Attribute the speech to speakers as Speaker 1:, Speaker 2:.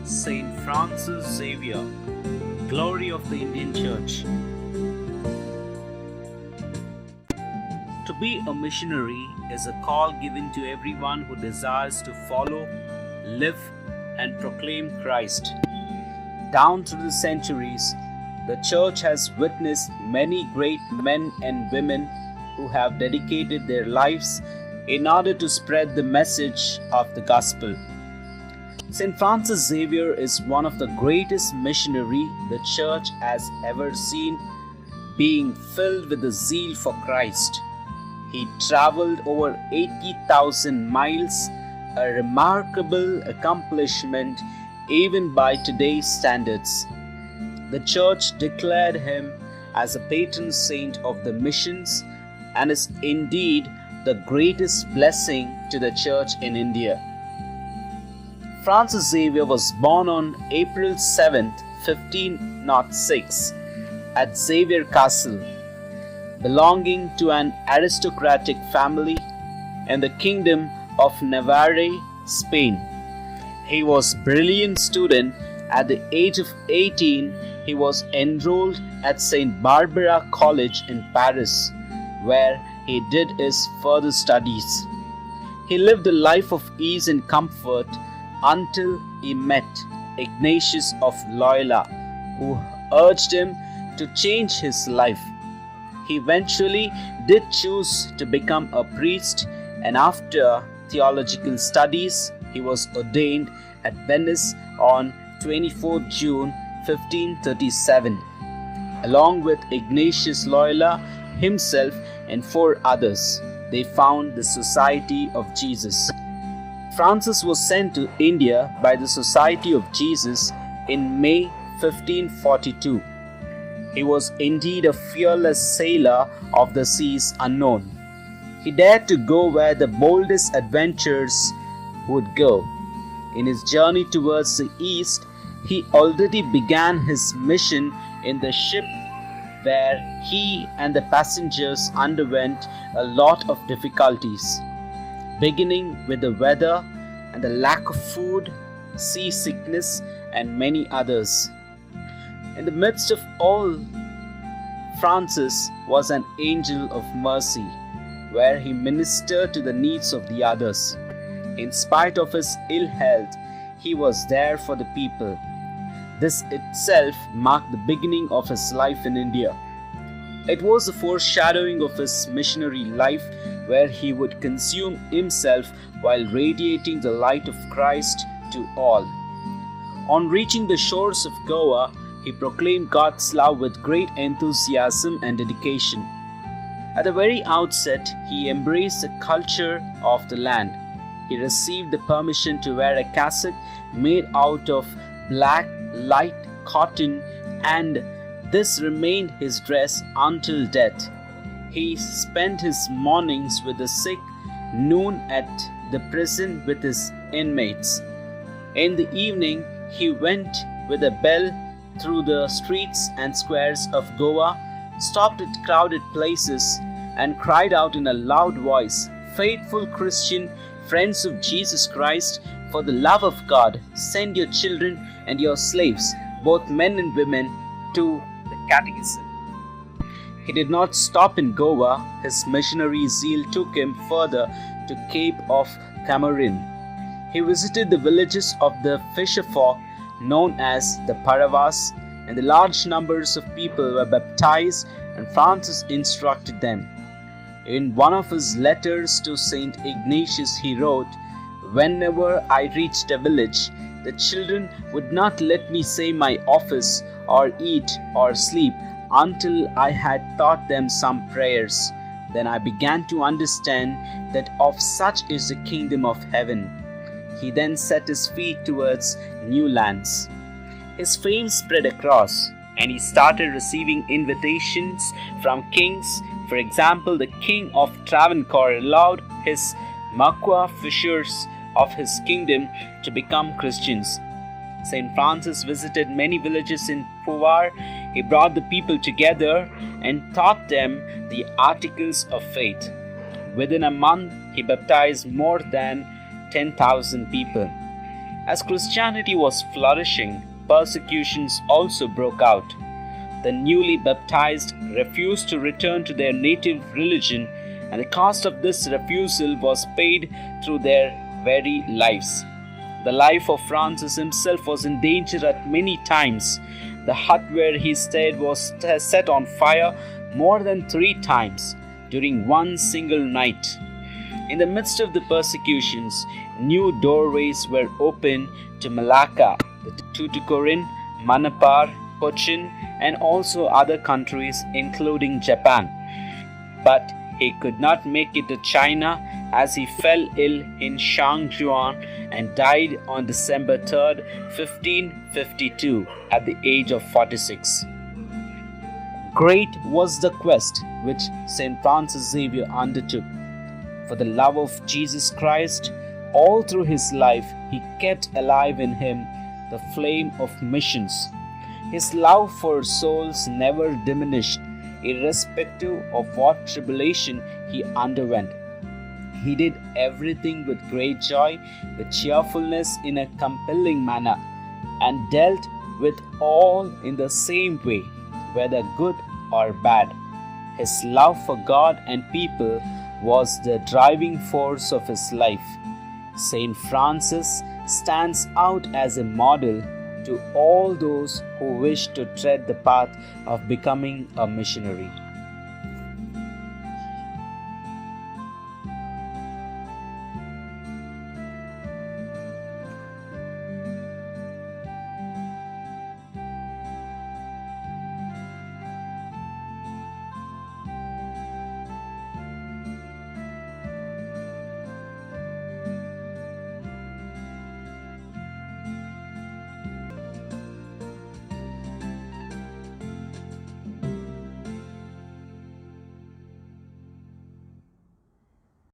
Speaker 1: Saint Francis Xavier, glory of the Indian Church. To be a missionary is a call given to everyone who desires to follow, live, and proclaim Christ. Down through the centuries, the Church has witnessed many great men and women who have dedicated their lives in order to spread the message of the gospel. St. Francis Xavier is one of the greatest missionary the Church has ever seen, being filled with the zeal for Christ. He traveled over 80,000 miles, a remarkable accomplishment even by today's standards. The Church declared him as a patron saint of the missions and is indeed the greatest blessing to the Church in India. Francis Xavier was born on April 7, 1506, at Xavier Castle, belonging to an aristocratic family in the Kingdom of Navarre, Spain. He was a brilliant student. At the age of 18, he was enrolled at St. Barbara College in Paris, where he did his further studies. He lived a life of ease and comfort until he met Ignatius of Loyola, who urged him to change his life. He eventually did choose to become a priest, and after theological studies, he was ordained at Venice on 24 June 1537. Along with Ignatius Loyola himself and 4 others, they found the Society of Jesus. Francis was sent to India by the Society of Jesus in May 1542. He was indeed a fearless sailor of the seas unknown. He dared to go where the boldest adventurers would go. In his journey towards the east, he already began his mission in the ship, where he and the passengers underwent a lot of difficulties, beginning with the weather and the lack of food, seasickness, and many others. In the midst of all, Francis was an angel of mercy, where he ministered to the needs of the others. In spite of his ill health, he was there for the people. This itself marked the beginning of his life in India. It was a foreshadowing of his missionary life, where he would consume himself while radiating the light of Christ to all. On reaching the shores of Goa, he proclaimed God's love with great enthusiasm and dedication. At the very outset, he embraced the culture of the land. He received the permission to wear a cassock made out of black, light cotton, and this remained his dress until death. He spent his mornings with the sick, noon at the prison with his inmates. In the evening, he went with a bell through the streets and squares of Goa, stopped at crowded places, and cried out in a loud voice, "Faithful Christian friends of Jesus Christ, for the love of God, send your children and your slaves, both men and women, to the catechism." He did not stop in Goa. His missionary zeal took him further to Cape of Camorin. He visited the villages of the fisher folk known as the Paravas, and the large numbers of people were baptized, and Francis instructed them. In one of his letters to Saint Ignatius, he wrote, "Whenever I reached a village, the children would not let me say my office or eat or sleep until I had taught them some prayers. Then I began to understand that of such is the kingdom of heaven." He then set his feet towards new lands. His fame spread across, and he started receiving invitations from kings. For example, the king of Travancore allowed his Makwa fishers of his kingdom to become Christians. St. Francis visited many villages in Puvar. He brought the people together and taught them the articles of faith. Within a month, he baptized more than 10,000 people. As Christianity was flourishing, persecutions also broke out. The newly baptized refused to return to their native religion, and the cost of this refusal was paid through their very lives. The life of Francis himself was in danger at many times. The hut where he stayed was set on fire more than 3 times during one single night. In the midst of the persecutions, new doorways were opened to Malacca, Tuticorin, Manipur, Cochin, and also other countries including Japan. But he could not make it to China as he fell ill in Shangjuan and died on December 3rd, 1552 at the age of 46. Great was the quest which St. Francis Xavier undertook. For the love of Jesus Christ, all through his life, he kept alive in him the flame of missions. His love for souls never diminished, irrespective of what tribulation he underwent. He did everything with great joy, with cheerfulness in a compelling manner, and dealt with all in the same way, whether good or bad. His love for God and people was the driving force of his life. Saint Francis stands out as a model to all those who wish to tread the path of becoming a missionary.